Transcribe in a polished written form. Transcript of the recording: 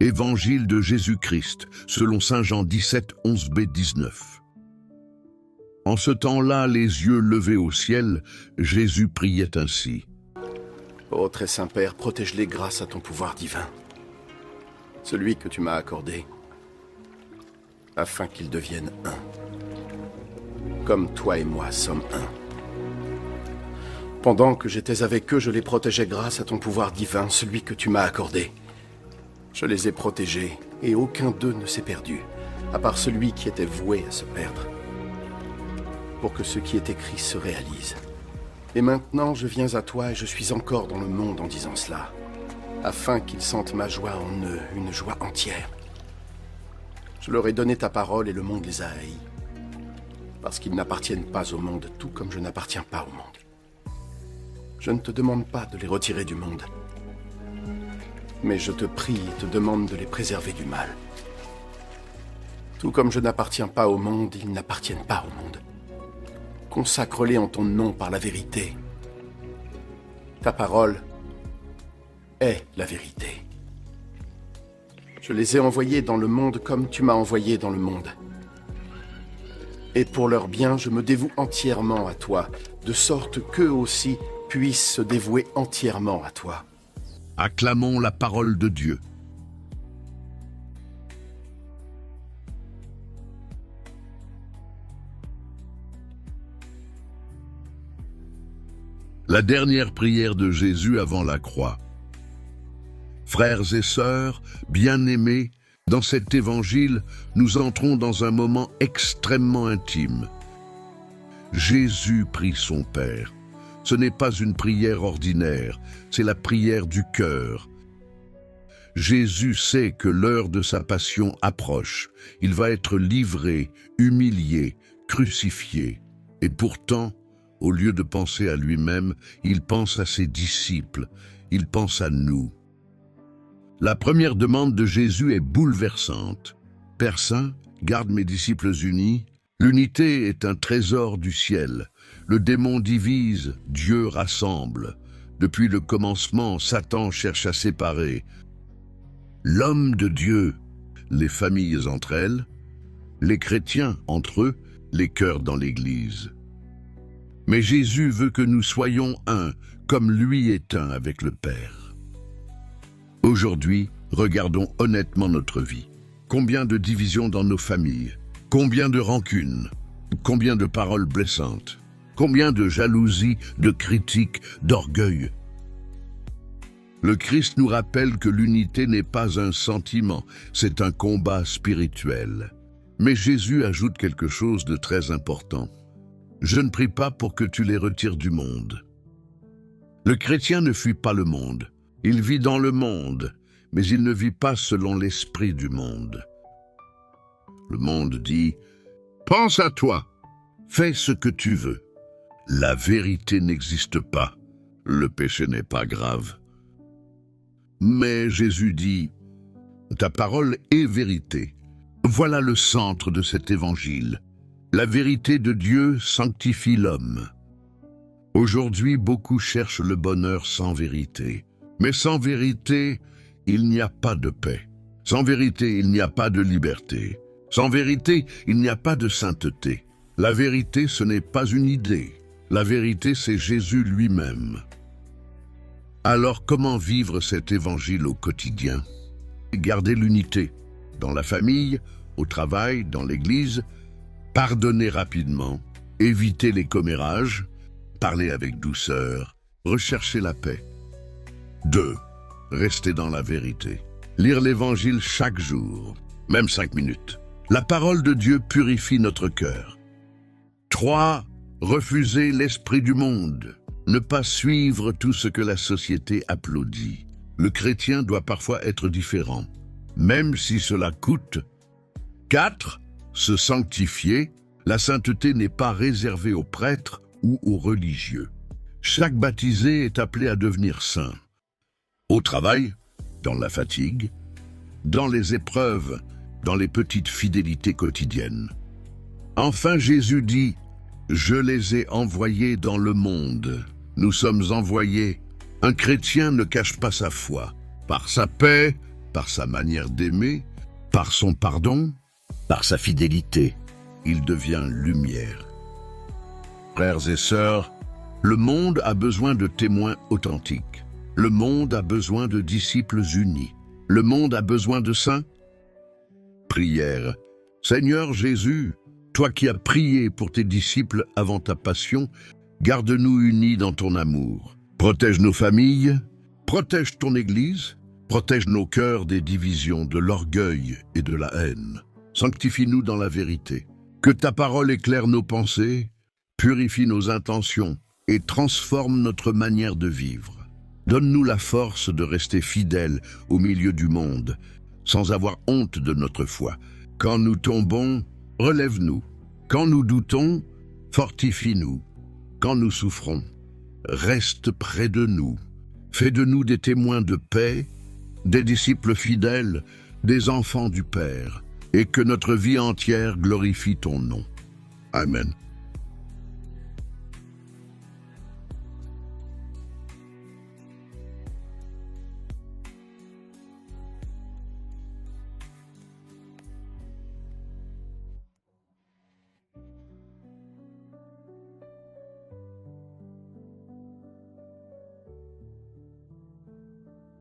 Évangile de Jésus-Christ, selon saint Jean 17, 11b, 19. En ce temps-là, les yeux levés au ciel, Jésus priait ainsi. Ô très saint Père, protège-les grâce à ton pouvoir divin, celui que tu m'as accordé, afin qu'ils deviennent un, comme toi et moi sommes un. Pendant que j'étais avec eux, je les protégeais grâce à ton pouvoir divin, celui que tu m'as accordé. Je les ai protégés, et aucun d'eux ne s'est perdu, à part celui qui était voué à se perdre, pour que ce qui est écrit se réalise. Et maintenant, je viens à toi et je suis encore dans le monde en disant cela, afin qu'ils sentent ma joie en eux, une joie entière. Je leur ai donné ta parole et le monde les a haïs, parce qu'ils n'appartiennent pas au monde, tout comme je n'appartiens pas au monde. Je ne te demande pas de les retirer du monde, mais je te prie et te demande de les préserver du mal. Tout comme je n'appartiens pas au monde, ils n'appartiennent pas au monde. Consacre-les en ton nom par la vérité. Ta parole est la vérité. Je les ai envoyés dans le monde comme tu m'as envoyé dans le monde. Et pour leur bien, je me dévoue entièrement à toi, de sorte qu'eux aussi puissent se dévouer entièrement à toi. Acclamons la parole de Dieu. La dernière prière de Jésus avant la croix. Frères et sœurs, bien-aimés, dans cet évangile, nous entrons dans un moment extrêmement intime. Jésus prie son Père. Ce n'est pas une prière ordinaire, c'est la prière du cœur. Jésus sait que l'heure de sa passion approche. Il va être livré, humilié, crucifié. Et pourtant, au lieu de penser à lui-même, il pense à ses disciples, il pense à nous. La première demande de Jésus est bouleversante. Père Saint, garde mes disciples unis. L'unité est un trésor du ciel. Le démon divise, Dieu rassemble. Depuis le commencement, Satan cherche à séparer. L'homme de Dieu, les familles entre elles, les chrétiens entre eux, les cœurs dans l'Église. Mais Jésus veut que nous soyons un, comme lui est un avec le Père. Aujourd'hui, regardons honnêtement notre vie. Combien de divisions dans nos familles? Combien de rancunes? Combien de paroles blessantes? Combien de jalousie, de critiques, d'orgueil? Le Christ nous rappelle que l'unité n'est pas un sentiment, c'est un combat spirituel. Mais Jésus ajoute quelque chose de très important. Je ne prie pas pour que tu les retires du monde. Le chrétien ne fuit pas le monde. Il vit dans le monde, mais il ne vit pas selon l'esprit du monde. Le monde dit « Pense à toi, fais ce que tu veux ». La vérité n'existe pas, le péché n'est pas grave. Mais Jésus dit « Ta parole est vérité ». Voilà le centre de cet évangile. La vérité de Dieu sanctifie l'homme. Aujourd'hui, beaucoup cherchent le bonheur sans vérité. Mais sans vérité, il n'y a pas de paix. Sans vérité, il n'y a pas de liberté. Sans vérité, il n'y a pas de sainteté. La vérité, ce n'est pas une idée. La vérité, c'est Jésus lui-même. Alors, comment vivre cet évangile au quotidien? Garder l'unité, dans la famille, au travail, dans l'église, pardonner rapidement, éviter les commérages, parler avec douceur, rechercher la paix. 2. Rester dans la vérité. Lire l'évangile chaque jour, même 5 minutes. La parole de Dieu purifie notre cœur. 3. Refuser l'esprit du monde. Ne pas suivre tout ce que la société applaudit. Le chrétien doit parfois être différent, même si cela coûte. 4. Se sanctifier. La sainteté n'est pas réservée aux prêtres ou aux religieux. Chaque baptisé est appelé à devenir saint. Au travail, dans la fatigue, dans les épreuves, dans les petites fidélités quotidiennes. Enfin, Jésus dit « Je les ai envoyés dans le monde ». Nous sommes envoyés. Un chrétien ne cache pas sa foi. Par sa paix, par sa manière d'aimer, par son pardon, Par sa fidélité. il devient lumière. Frères et sœurs, le monde a besoin de témoins authentiques. Le monde a besoin de disciples unis. Le monde a besoin de saints. Prière. Seigneur Jésus, toi qui as prié pour tes disciples avant ta passion, garde-nous unis dans ton amour. Protège nos familles, protège ton Église, protège nos cœurs des divisions, de l'orgueil et de la haine. Sanctifie-nous dans la vérité. Que ta parole éclaire nos pensées, purifie nos intentions et transforme notre manière de vivre. Donne-nous la force de rester fidèles au milieu du monde, sans avoir honte de notre foi. Quand nous tombons, relève-nous. Quand nous doutons, fortifie-nous. Quand nous souffrons, reste près de nous. Fais de nous des témoins de paix, des disciples fidèles, des enfants du Père, et que notre vie entière glorifie ton nom. Amen.